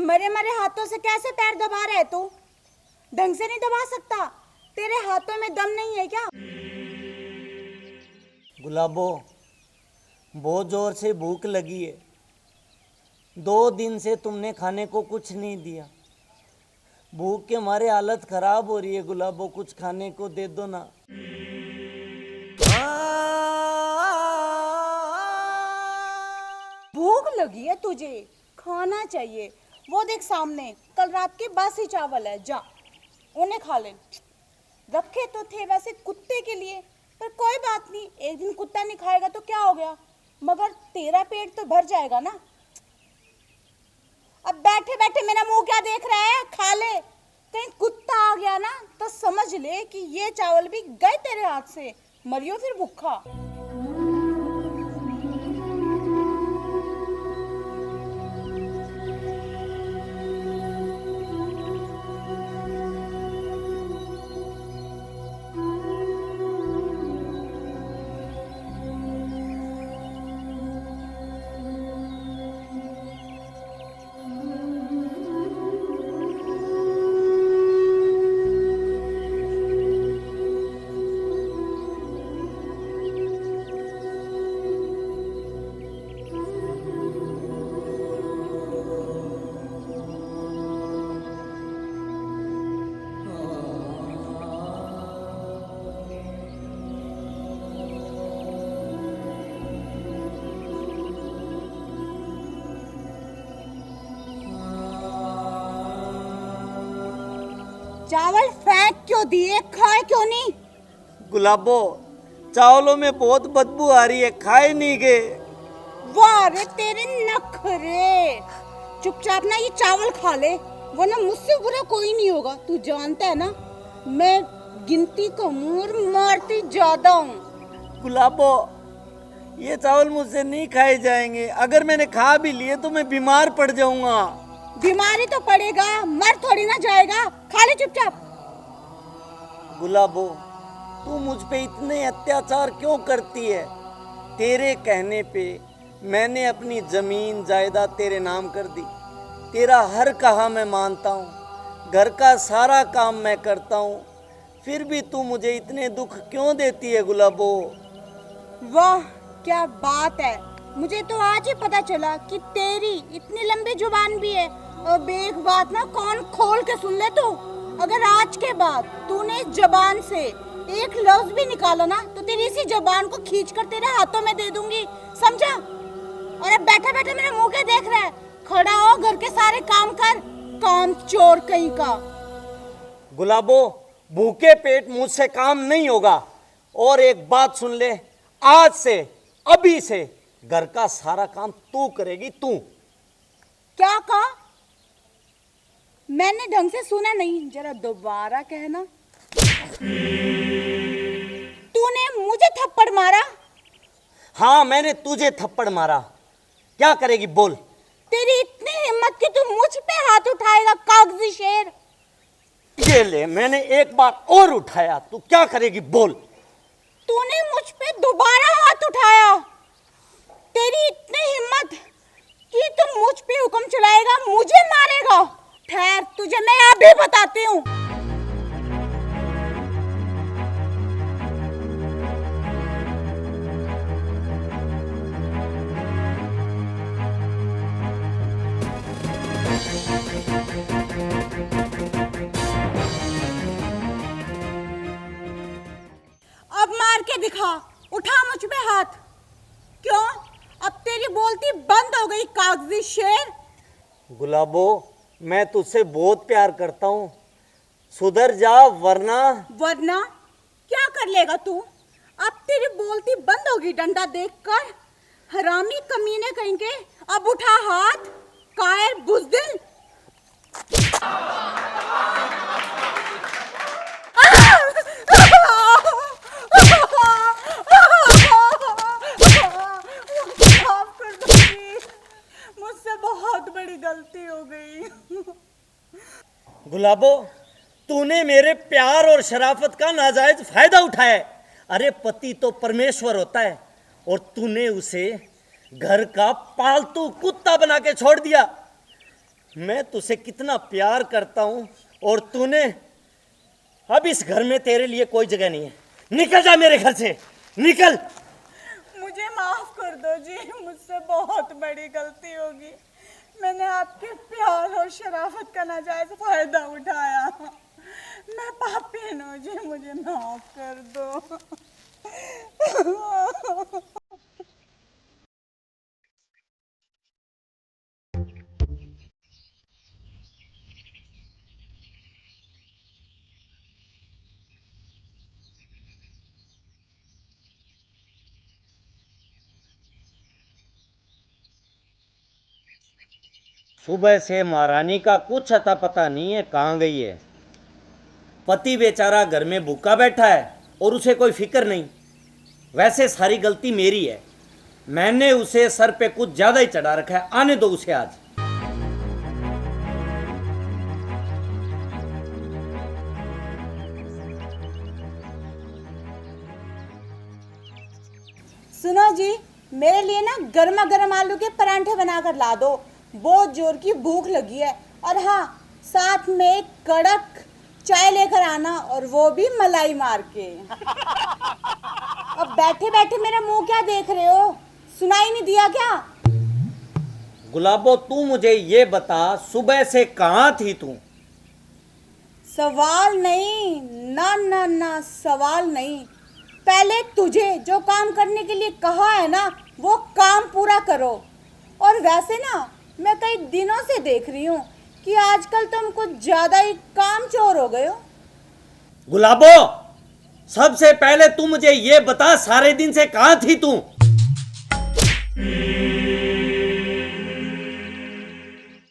मरे मरे हाथों से कैसे पैर दबा रहे तू? ढंग से नहीं दबा सकता? तेरे हाथों में दम नहीं है क्या? गुलाबो, बहुत जोर से भूख लगी है। 2 दिन से तुमने खाने को कुछ नहीं दिया। भूख के मारे हालत खराब हो रही है। गुलाबो, कुछ खाने को दे दो ना। भूख लगी है तुझे, खाना चाहिए। वो देख सामने कल रात के बासी चावल है, जा उन्हें खा ले। रखे तो थे वैसे कुत्ते के लिए, पर कोई बात नहीं, एक दिन कुत्ता नहीं खाएगा तो क्या हो गया, मगर तेरा पेट तो भर जाएगा ना। अब बैठे बैठे मेरा मुंह क्या देख रहा है, खा ले। कहीं कुत्ता आ गया ना तो समझ ले कि ये चावल भी गए तेरे हाथ से, मरियो फिर भूखा। चावल फेंक क्यों दिए, खाए क्यों नहीं? गुलाबो, चावलों में बहुत बदबू आ रही है, खाए नहीं गए। वाह रे तेरे नखरे। चुपचाप ना ये चावल खा ले, वरना मुझसे बुरा कोई नहीं होगा। तू जानता है ना, मैं गिनती कम और मारती ज्यादा हूँ। गुलाबो, ये चावल मुझसे नहीं खाए जाएंगे। अगर मैंने खा भी लिए तो मैं बीमार पड़ जाऊंगा। बीमारी तो पड़ेगा, मर थोड़ी ना जाएगा। खा ले चुपचाप। गुलाबो, तू मुझ पे इतने अत्याचार क्यों करती है? तेरे कहने पे मैंने अपनी जमीन जायदाद तेरे नाम कर दी। तेरा हर कहा मैं मानता हूँ, घर का सारा काम मैं करता हूँ, फिर भी तू मुझे इतने दुख क्यों देती है गुलाबो? वाह क्या बात है, मुझे तो आज ही पता चला कि तेरी इतनी लंबी जुबान भी है। और एक बात ना कान खोल के सुन ले तू, अगर आज के बाद तूने इस जबान से एक लफ्ज भी निकाला ना तो तेरी इसी जबान को खींच कर तेरे हाथों में दे दूंगी, समझा? और अब बैठा बैठा मेरे मुंह के देख रहा है, खड़ा हो, घर के सारे काम कर, काम चोर कहीं का। गुलाबो, भूखे पेट मुझसे काम नहीं होगा। और एक बात सुन ले, आज से, अभी से घर का सारा काम तू करेगी, तू। क्या कहा? मैंने ढंग से सुना नहीं, जरा दोबारा कहना। तूने मुझे थप्पड़ मारा? हाँ, मैंने तुझे थप्पड़ मारा। क्या करेगी बोल? तेरी इतनी हिम्मत कि तू मुझ पे हाथ उठाएगा, कागजी शेर? ये ले, मैंने एक बार और उठाया, तू क्या करेगी बोल? तूने मुझ पे दोबारा हाथ उठाया। तेरी इतनी हिम्मत कि तू मुझ पे हुक्म चलाएगा, मुझे मारेगा? ठहर, तुझे मैं अभी बताती हूँ। अब मार के दिखा, उठा मुझ पे हाथ। क्यों? अब तेरी बोलती बंद हो गई, कागजी शेर? गुलाबो, मैं तुझसे बहुत प्यार करता हूँ, सुधर जा वरना। वरना क्या कर लेगा तू? अब तेरी बोलती बंद होगी डंडा देखकर, हरामी कमीने कहीं के। अब उठा हाथ, कायर बुज़दिल। मुझसे बहुत बड़ी गलती हो गई। गुलाबो, तूने मेरे प्यार और शराफत का नाजायज फायदा उठाया है। अरे पति तो परमेश्वर होता है और तूने उसे घर का पालतू कुत्ता बना के छोड़ दिया। मैं तुझसे कितना प्यार करता हूँ और तूने, अब इस घर में तेरे लिए कोई जगह नहीं है। निकल जा मेरे घर से, निकल। मुझे माफ कर दो जी, मुझसे बहुत बड़ी गलती होगी। मैंने आपके प्यार और शराफत का नाजायज फायदा उठाया। मैं पापी हूँ जी, मुझे माफ कर दो। सुबह से महारानी का कुछ अता पता नहीं है, कहाँ गई है। पति बेचारा घर में भूखा बैठा है और उसे कोई फिक्र नहीं। वैसे सारी गलती मेरी है, मैंने उसे सर पे कुछ ज्यादा ही चढ़ा रखा है। आने दो उसे आज। सुनो जी, मेरे लिए ना गर्मा गर्म आलू के परांठे बनाकर ला दो, बहुत जोर की भूख लगी है। और हाँ, साथ में कड़क चाय लेकर आना, और वो भी मलाई मार के। अब बैठे बैठे मेरा मुंह क्या देख रहे हो, सुनाई नहीं दिया क्या? गुलाबो, तू मुझे ये बता, सुबह से कहाँ थी तू? सवाल नहीं, ना ना ना, सवाल नहीं। पहले तुझे जो काम करने के लिए कहा है ना, वो काम पूरा करो। और वैसे ना, मैं कई दिनों से देख रही हूँ कि आजकल तुम कुछ ज्यादा ही कामचोर हो गए हो। गुलाबो, सबसे पहले तू मुझे ये बता, सारे दिन से कहाँ थी तू?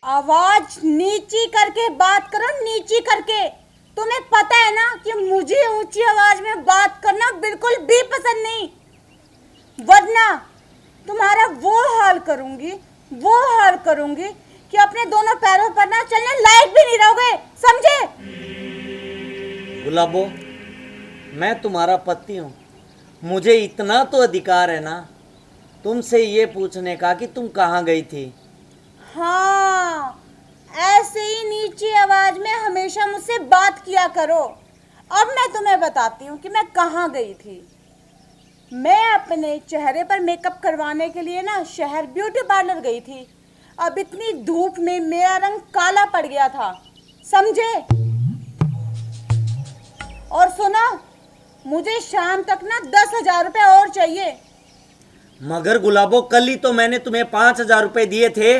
आवाज नीची करके बात करो, नीची करके। तुम्हें पता है ना कि मुझे ऊंची आवाज में बात करना बिल्कुल भी पसंद नहीं, वरना तुम्हारा वो हाल करूंगी कि अपने दोनों पैरों पर ना चलने लायक भी नहीं रहोगे, समझे? गुलाबो, मैं तुम्हारा पति हूं, मुझे इतना तो अधिकार है ना तुमसे ये पूछने का कि तुम कहाँ गई थी। हाँ, ऐसे ही नीची आवाज में हमेशा मुझसे बात किया करो। अब मैं तुम्हें बताती हूँ कि मैं कहाँ गई थी। मैं अपने चेहरे पर मेकअप करवाने के लिए ना शहर ब्यूटी पार्लर गई थी। अब इतनी धूप में मेरा रंग काला पड़ गया था, समझे? और सुनो, मुझे शाम तक ना 10,000 रुपए और चाहिए। मगर गुलाबो, कल ही तो मैंने तुम्हें 5,000 रुपए दिए थे।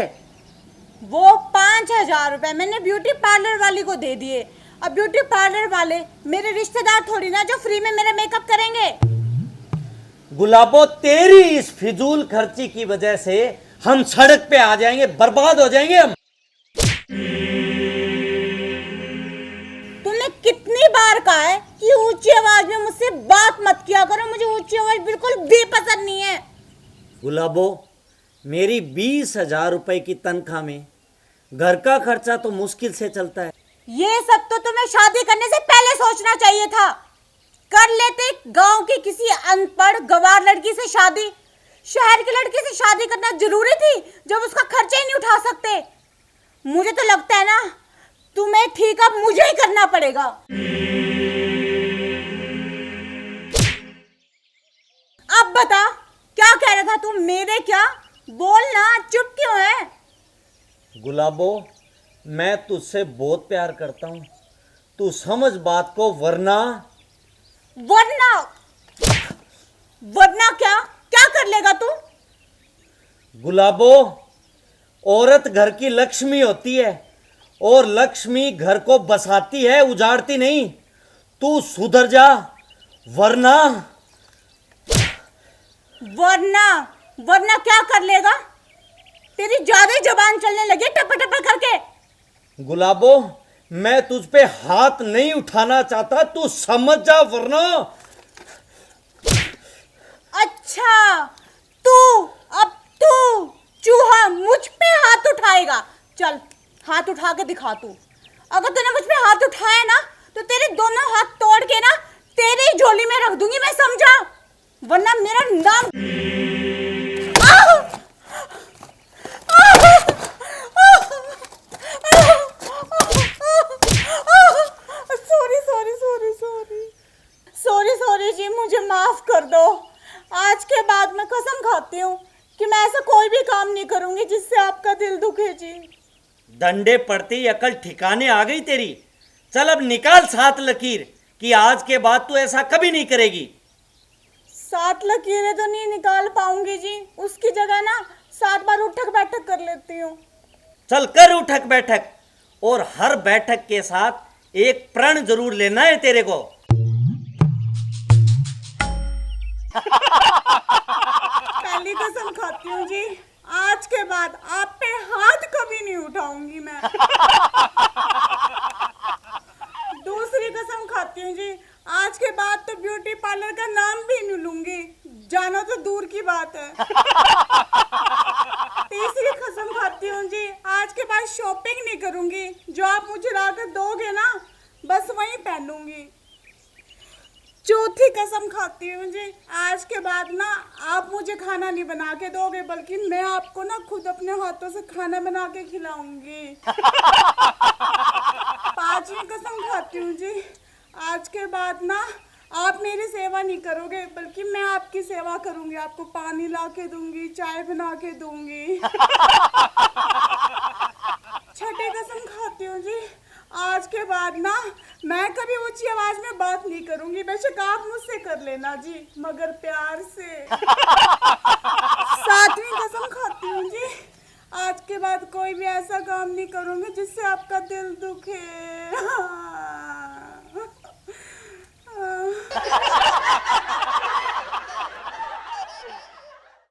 वो 5,000 रुपए मैंने ब्यूटी पार्लर वाली को दे दिए। अब ब्यूटी पार्लर वाले मेरे रिश्तेदार थोड़ी ना जो फ्री में मेरा मेकअप करेंगे। गुलाबो, तेरी इस फिजूल खर्ची की वजह से हम सड़क पे आ जाएंगे, बर्बाद हो जाएंगे हम। तुमने कितनी बार कहा है कि ऊंची आवाज में मुझसे बात मत किया करो, मुझे ऊंची आवाज बिल्कुल भी पसंद नहीं है। गुलाबो, मेरी 20,000 रुपए की तनख्वाह में घर का खर्चा तो मुश्किल से चलता है। ये सब तो तुम्हें शादी करने से पहले सोचना चाहिए था। कर लेते गांव की किसी अनपढ़ गवार लड़की से शादी। शहर की लड़की से शादी करना जरूरी थी जब उसका खर्चा ही नहीं उठा सकते। मुझे तो लगता है ना, तुम्हें ठीक अब मुझे ही करना पड़ेगा। अब बता, क्या कह रहा था तू? मेरे क्या बोलना, चुप क्यों है? गुलाबो, मैं तुझसे बहुत प्यार करता हूँ, तू समझ बात को, वरना वरना क्या क्या कर लेगा तू? गुलाबो, औरत घर की लक्ष्मी होती है और लक्ष्मी घर को बसाती है, उजाड़ती नहीं। तू सुधर जा, वरना वरना क्या कर लेगा? तेरी ज्यादा ही जबान चलने लगी टपर टपर करके। गुलाबो, मैं तुझ पे हाथ नहीं उठाना चाहता, तू समझ जा, वरना। अच्छा, अब तू चूहा मुझ पे हाथ उठाएगा? चल, हाथ उठा के दिखा तू। अगर तूने मुझ पे हाथ उठाया ना, तो तेरे दोनों हाथ तोड़ के ना तेरी झोली में रख दूंगी मैं, समझा? वरना मेरा नाम सॉरी जी, मुझे माफ कर दो। आज के बाद मैं कसम खाती हूँ कि मैं ऐसा कोई भी काम नहीं करूंगी जिससे आपका दिल दुखे जी। डंडे पड़ते ही अकल ठिकाने आ गई तेरी। चल अब निकाल 7 लकीर कि आज के बाद तू ऐसा कभी नहीं करेगी। 7 लकीरें तो नहीं निकाल पाऊंगी जी, उसकी जगह ना 7 बार उठक बैठक कर लेती हूँ। चल कर उठक बैठक, और हर बैठक के साथ एक प्रण जरूर लेना है तेरे को। पहली कसम खाती हूँ जी, आज के बाद आप पे हाथ कभी नहीं उठाऊंगी मैं। दूसरी कसम खाती हूँ जी, आज के बाद तो ब्यूटी पार्लर का नाम भी नहीं लूंगी, जाना तो दूर की बात है। तीसरी कसम खाती हूँ जी, आज के बाद शॉपिंग नहीं करूंगी, जो आप मुझे लाकर दोगे ना बस वही पहनूंगी। चौथी कसम खाती हूँ जी, आज के बाद ना आप मुझे खाना नहीं बना के दोगे, बल्कि मैं आपको ना खुद अपने हाथों से खाना बना के खिलाऊंगी। पांचवी कसम खाती हूँ जी, आज के बाद ना आप मेरी सेवा नहीं करोगे, बल्कि मैं आपकी सेवा करूंगी, आपको पानी ला के दूंगी, चाय बना के दूंगी। छठी कसम खाती हूँ जी, आज के बाद ना मैं कभी ऊंची आवाज में बात नहीं करूंगी, बेशक आप मुझसे कर लेना जी, मगर प्यार से। सातवीं कसम खाती हूँ जी, आज के बाद कोई भी ऐसा काम नहीं करूंगी जिससे आपका दिल दुखे।